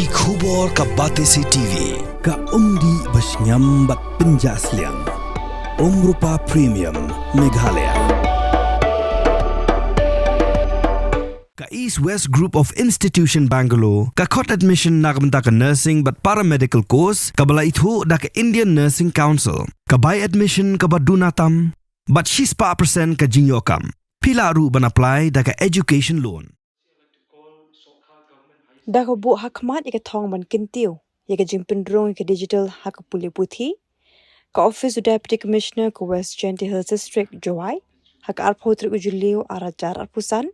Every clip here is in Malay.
Yaki khubor ka Batesi TV. Ka umdi basnyam bat penjaslian. Rupa Premium Meghalaya. Ka East West Group of Institution Bangalore. Ka khot admission nakamta ka nursing but paramedical course. Ka bala ithu da ka Indian Nursing Council. Ka buy admission ka badunatam. But she's pa percent ka Jaiñtia. Pila ru ban apply da ka education loan. Da ko bu hakmat ya thong ban kintiu ya ka jimpin drone ka digital hak puli puthi ka Office of Deputy Commissioner ko West Jaiñtia Hills District Jawai hak arpotri ko julio arajar arpusan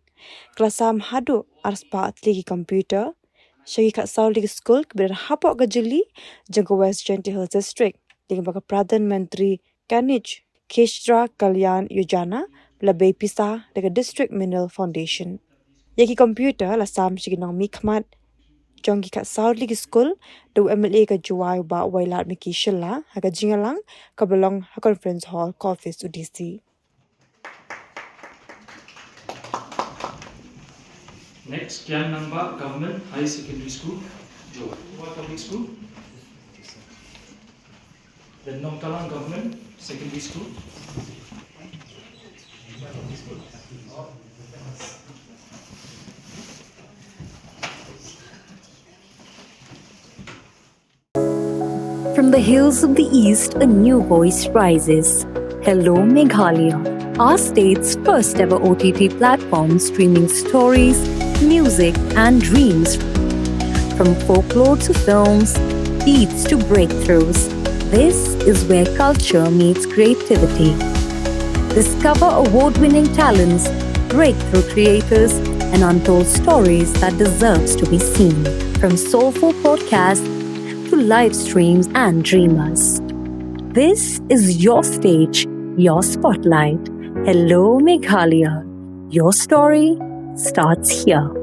klasam hadu arspa atli ki computer shagi ka sauli ki Skul ber hapok ka juli jang ko West Jaiñtia Hills District dengan baka Pradhan Menteri Kanij Keshtra Kalyan Yojana labe pisah dengan District Mineral Foundation yaki computer la sam shigi nang mikmat Jongi kat Saudi ki Skul do MLA ka juai ba wailat miki shilla ha ka jingalang ka belong ha conference hall ka Ophis UDC. Next, Kian Namba Government High Secondary School, Joy. What public school? The Nongtalang Government Secondary School. From the hills of the east, a new voice rises. Hello Meghalaya, our state's first ever OTT platform streaming stories, music and dreams. From folklore to films, beats to breakthroughs, this is where culture meets creativity. Discover award-winning talents, breakthrough creators, and untold stories that deserves to be seen. From soulful podcasts to live streams and dreamers. This is your stage, your spotlight. Hello Meghalaya. Your story starts here.